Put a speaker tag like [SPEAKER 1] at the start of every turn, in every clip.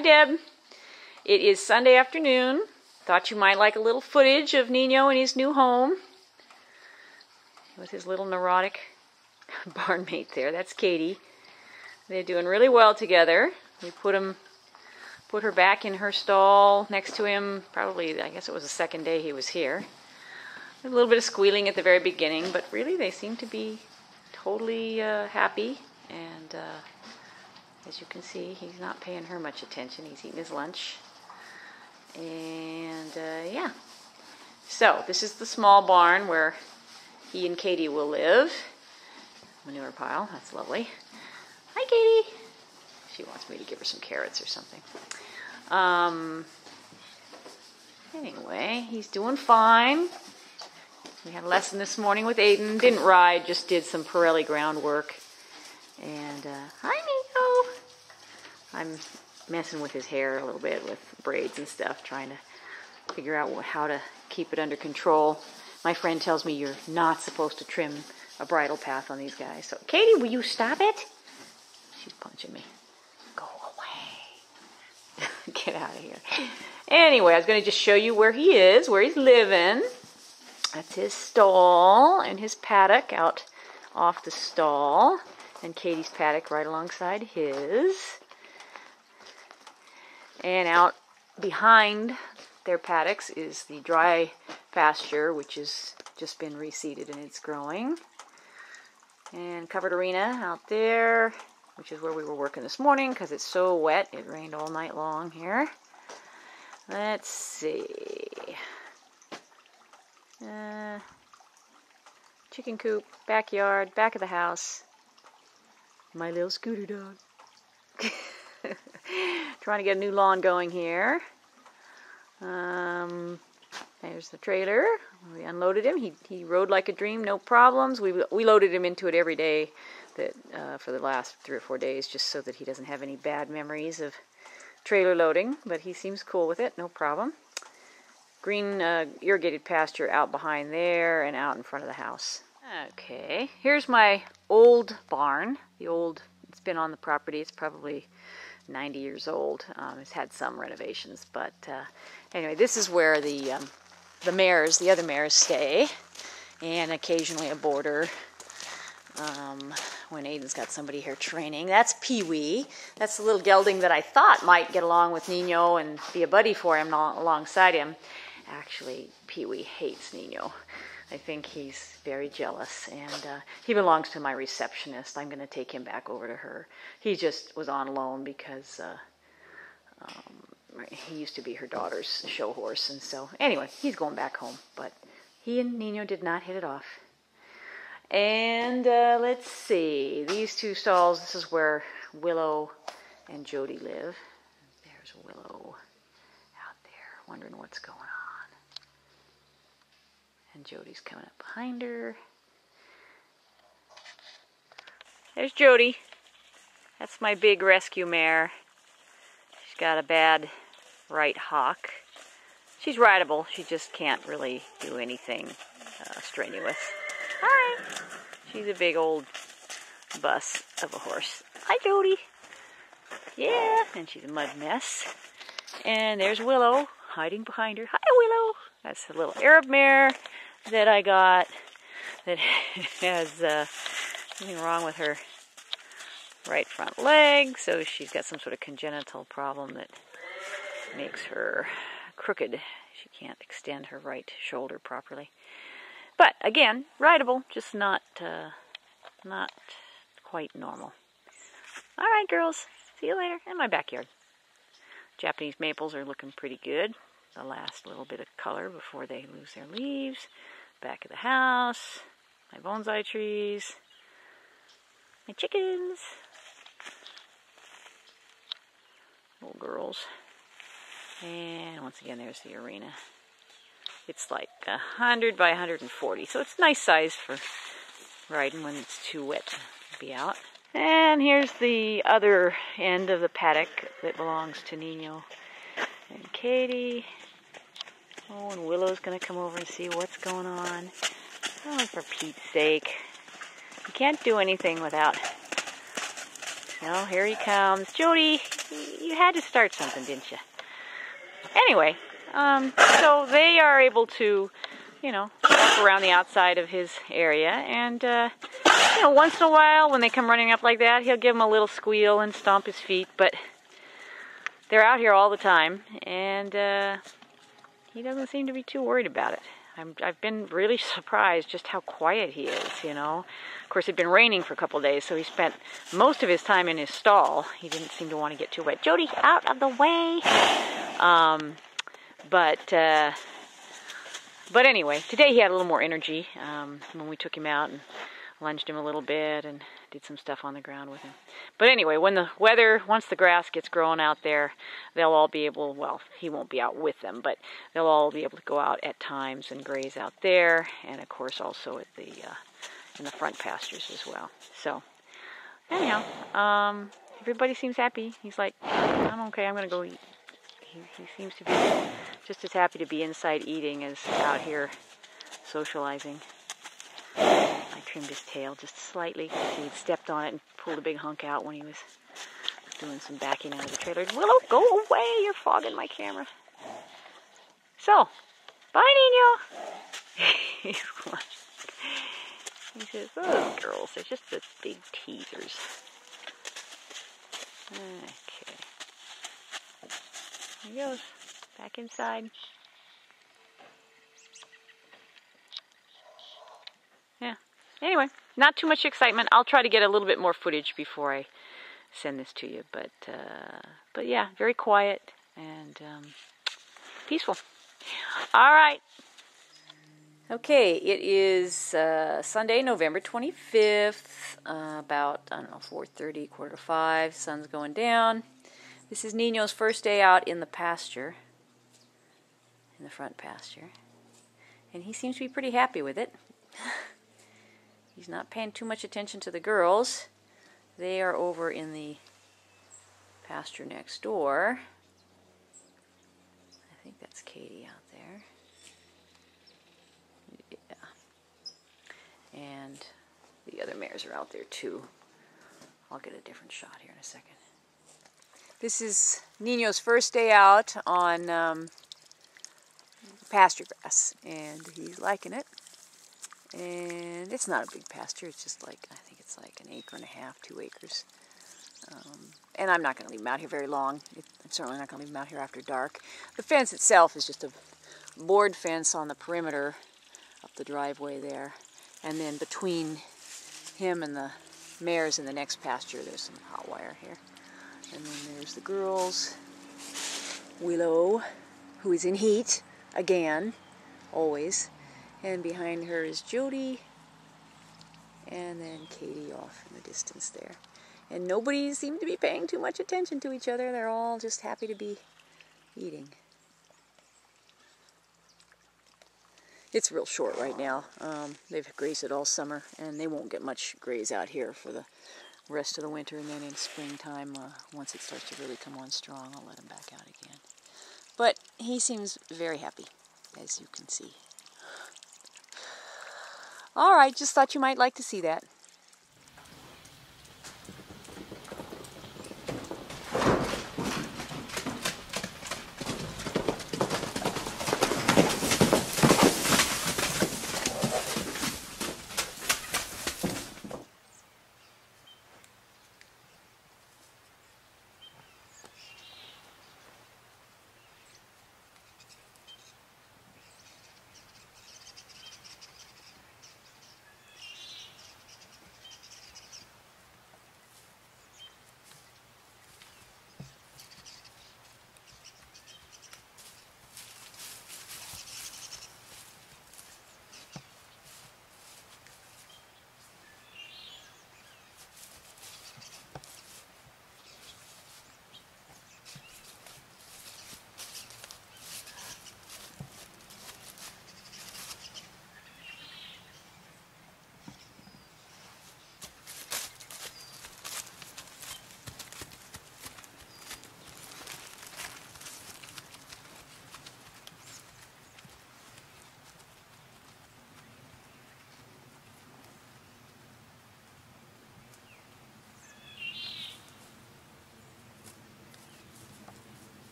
[SPEAKER 1] Hi, Deb. It is Sunday afternoon. Thought you might like a little footage of Niño in his new home with his little neurotic barn mate there. That's Katie. They're doing really well together. We put her back in her stall next to him. Probably, I guess it was the second day he was here. A little bit of squealing at the very beginning, but really they seem to be totally happy. And as you can see, he's not paying her much attention. He's eating his lunch. And yeah. So this is the small barn where he and Katie will live. Manure pile. That's lovely. Hi, Katie. She wants me to give her some carrots or something. Anyway, he's doing fine. We had a lesson this morning with Aiden. Didn't ride, just did some Pirelli groundwork. And hi, Niño. I'm messing with his hair a little bit with braids and stuff, trying to figure out how to keep it under control. My friend tells me you're not supposed to trim a bridle path on these guys. So, Katie, will you stop it? She's punching me. Go away. Get out of here. Anyway, I was going to just show you where he is, where he's living. That's his stall and his paddock out off the stall. And Katie's paddock right alongside his. And out behind their paddocks is the dry pasture, which has just been reseeded and it's growing. And covered arena out there, which is where we were working this morning because it's so wet. It rained all night long here. Let's see. Chicken coop, backyard, back of the house. My little scooter dog. Trying to get a new lawn going here. There's the trailer. We unloaded him. He rode like a dream, no problems. We loaded him into it every day for the last 3 or 4 days, just so that he doesn't have any bad memories of trailer loading. But he seems cool with it, no problem. Green irrigated pasture out behind there and out in front of the house. Okay, here's my old barn. It's been on the property. It's probably 90 years old. It's had some renovations, but anyway, this is where the other mares stay, and occasionally a boarder when Aiden's got somebody here training. That's Pee-wee. That's the little gelding that I thought might get along with Niño and be a buddy for him alongside him. Actually, Pee-wee hates Niño. I think he's very jealous, and he belongs to my receptionist. I'm going to take him back over to her. He just was on loan because he used to be her daughter's show horse, and so anyway, he's going back home. But he and Niño did not hit it off. And let's see, these two stalls. This is where Willow and Jody live. There's Willow out there, wondering what's going on. And Jody's coming up behind her. There's Jody. That's my big rescue mare. She's got a bad right hock. She's rideable. She just can't really do anything strenuous. Hi. She's a big old bus of a horse. Hi, Jody. Yeah, and she's a mud mess. And there's Willow hiding behind her. Hi, Willow. That's a little Arab mare that I got that has something wrong with her right front leg. So she's got some sort of congenital problem that makes her crooked. She can't extend her right shoulder properly. But again, rideable, just not quite normal. All right, girls. See you later in my backyard. Japanese maples are looking pretty good. The last little bit of color before they lose their leaves. Back of the house. My bonsai trees. My chickens. Little girls. And once again, there's the arena. It's like 100 by 140. So it's a nice size for riding when it's too wet to be out. And here's the other end of the paddock that belongs to Niño and Katie. Oh, and Willow's going to come over and see what's going on. Oh, for Pete's sake. You can't do anything without Well, here he comes. Jody, you had to start something, didn't you? Anyway, so they are able to, walk around the outside of his area. And, once in a while when they come running up like that, he'll give them a little squeal and stomp his feet. But they're out here all the time. And he doesn't seem to be too worried about it. I've been really surprised just how quiet he is, Of course, it'd been raining for a couple of days, so he spent most of his time in his stall. He didn't seem to want to get too wet. Jody, out of the way! But anyway, today he had a little more energy when we took him out and lunged him a little bit and did some stuff on the ground with him. But anyway, once the grass gets growing out there, they'll all be able, well, he won't be out with them, but they'll all be able to go out at times and graze out there, and of course also at in the front pastures as well. So, anyhow, everybody seems happy. He's like, I'm okay, I'm going to go eat. He seems to be just as happy to be inside eating as out here socializing. I trimmed his tail just slightly. He had stepped on it and pulled a big hunk out when he was doing some backing out of the trailer. Willow, go away! You're fogging my camera. So, bye, Niño! He says, those girls, they're just the big teasers. Okay. There he goes. Back inside. Yeah. Anyway, not too much excitement. I'll try to get a little bit more footage before I send this to you. But yeah, very quiet and peaceful. All right. Okay, it is Sunday, November 25th, about, 4:30, 4:45. Sun's going down. This is Niño's first day out in the pasture, in the front pasture. And he seems to be pretty happy with it. He's not paying too much attention to the girls. They are over in the pasture next door. I think that's Katie out there. Yeah. And the other mares are out there too. I'll get a different shot here in a second. This is Niño's first day out on pasture grass, and he's liking it. And it's not a big pasture, it's just like, I think it's like 1.5 acres, 2 acres. And I'm not going to leave him out here very long. I'm certainly not going to leave him out here after dark. The fence itself is just a board fence on the perimeter up the driveway there. And then between him and the mares in the next pasture, there's some hot wire here. And then there's the girls. Willow, who is in heat again, always. And behind her is Jody, and then Katie off in the distance there. And nobody seemed to be paying too much attention to each other. They're all just happy to be eating. It's real short right now. They've grazed it all summer, and they won't get much graze out here for the rest of the winter. And then in springtime, once it starts to really come on strong, I'll let him back out again. But he seems very happy, as you can see. All right, just thought you might like to see that.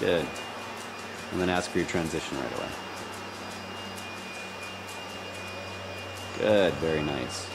[SPEAKER 2] Good. And then ask for your transition right away. Good, very nice.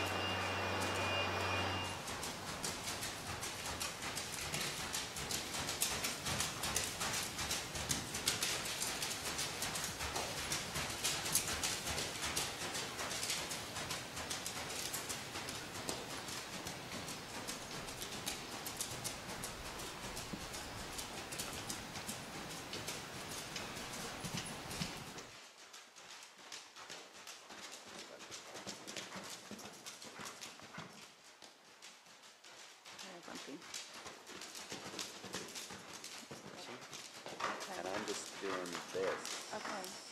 [SPEAKER 2] And I'm just doing this.
[SPEAKER 1] Okay.